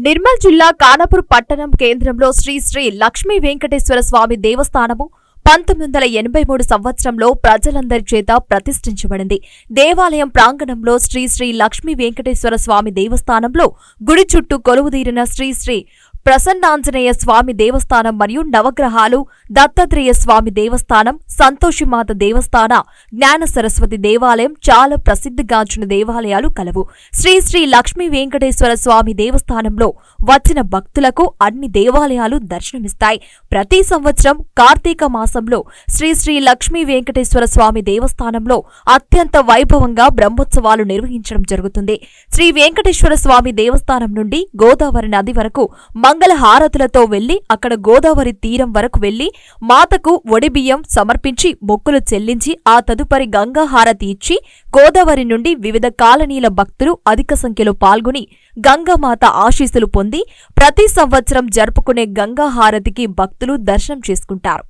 నిర్మల్ జిల్లా కానపూర్ పట్టణం కేంద్రంలో శ్రీ శ్రీ లక్ష్మీ వెంకటేశ్వర స్వామి దేవస్థానము 1983 సంవత్సరంలో ప్రజలందరి చేత ప్రతిష్ఠించబడింది. దేవాలయం ప్రాంగణంలో శ్రీ శ్రీ లక్ష్మీ వెంకటేశ్వర స్వామి దేవస్థానంలో గుడి చుట్టూ కొలువుదీరిన శ్రీ శ్రీ ప్రసన్నాంజనేయ స్వామి దేవస్థానం మరియు నవగ్రహాలు, దత్తాత్రేయ స్వామి దేవస్థానం, సంతోషిమాత దేవస్థాన, జ్ఞాన సరస్వతి దేవాలయం చాలా ప్రసిద్ధిగాంచిన దేవాలయాలు కలవు. శ్రీ శ్రీ లక్ష్మీ వెంకటేశ్వర స్వామి దేవస్థానంలో వచ్చిన భక్తులకు అన్ని దేవాలయాలు దర్శనమిస్తాయి. ప్రతి సంవత్సరం కార్తీక మాసంలో శ్రీ శ్రీ లక్ష్మీ వెంకటేశ్వర స్వామి దేవస్థానంలో అత్యంత వైభవంగా బ్రహ్మోత్సవాలు నిర్వహించడం జరుగుతుంది. శ్రీ వెంకటేశ్వర స్వామి దేవస్థానం నుండి గోదావరి నది వరకు మంగళ హారతులతో వెళ్లి అక్కడ గోదావరి తీరం వరకు వెళ్లి మాతకు ఒడిబియ్యం సమర్పించి మొక్కులు చెల్లించి ఆ తదుపరి గంగా హారతి ఇచ్చి గోదావరి నుండి వివిధ కాలనీల భక్తులు అధిక సంఖ్యలో పాల్గొని గంగామాత ఆశీస్సులు పొంది ప్రతి సంవత్సరం జరుపుకునే గంగా హారతికి భక్తులు దర్శనం చేసుకుంటారు.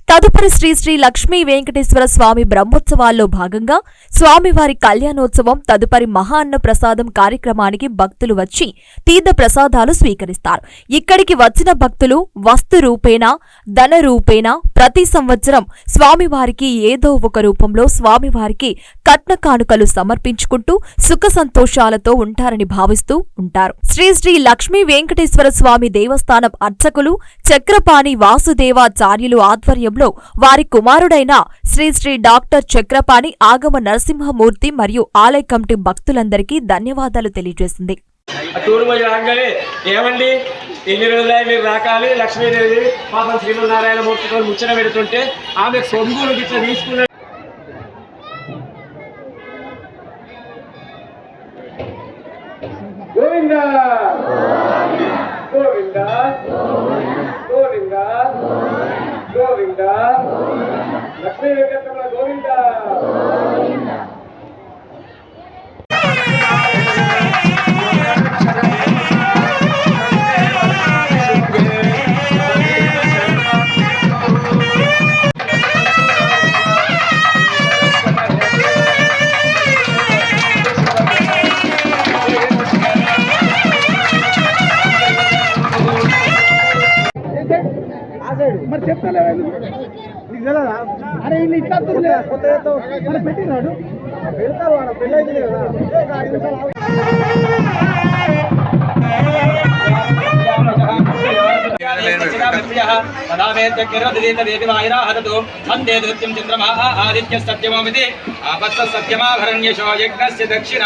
తదుపరి శ్రీ శ్రీ లక్ష్మీ వెంకటేశ్వర స్వామి బ్రహ్మోత్సవాల్లో భాగంగా స్వామివారి కళ్యాణోత్సవం తదుపరి మహా అన్న ప్రసాదం కార్యక్రమానికి భక్తులు వచ్చి తీర్థ ప్రసాదాలు స్వీకరిస్తారు. ఇక్కడికి వచ్చిన భక్తులు వస్తు రూపేణా, ధన రూపేణా ప్రతి సంవత్సరం స్వామివారికి ఏదో ఒక రూపంలో స్వామివారికి కట్న కానుకలు సమర్పించుకుంటూ సుఖ సంతోషాలతో ఉంటారని భావిస్తూ ఉంటారు. శ్రీ శ్రీ లక్ష్మీ వెంకటేశ్వర స్వామి దేవస్థానం అర్చకులు చక్రపాణి వాసుదేవాచార్యులు ఆధ్వర్యంలో వారి కుమారుడైన శ్రీ శ్రీ డాక్టర్ చక్రపాణి ఆగమ నరసింహమూర్తి మరియు ఆలయ కమిటీ భక్తులందరికీ ధన్యవాదాలు తెలియజేసింది. ఏమండి ఎన్ని రోజులై మీరు రాకాలి లక్ష్మీదేవి పాపం శ్రీమన్నారాయణ మూర్తితో ముచ్చట పెడుతుంటే ఆమె సొంగులు ఇట్లా తీసుకున్న గోవింద గోవింద గోవింద గోవింద లక్ష్మీ వెంకటరమణ గోవింద మరి చెప్తలేదు నీకు తెలియదా? అరే ఇల్లు ఇట్లా కొత్త మరి పెట్టినాడు పెడతారు వాడు పెళ్ళి అయితే కదా. ఆదిత్య సత్యమోమితి ఆపత్స సత్యమాభరణ్యశో యజ్ఞస్య దక్షిణ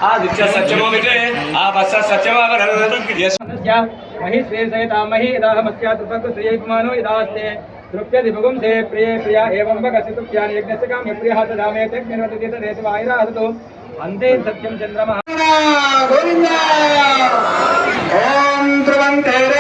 ఆదిత్య సత్యమోమితే ఆపస్స మహి శ్రేయసహితామహి ఇదాహమస్యాత్మనో ఇదాస్తే తృప్యతి భుగుంసే ప్రియే ప్రియా ఏవం భగసి తృప్యాని యజ్ఞస్య కామ్య ప్రియః తదామేతే నిర్వతిత రేతు వాయిరాహతు వందే సత్యం చంద్రమః గోవింద ఓం ధ్రువం తేరే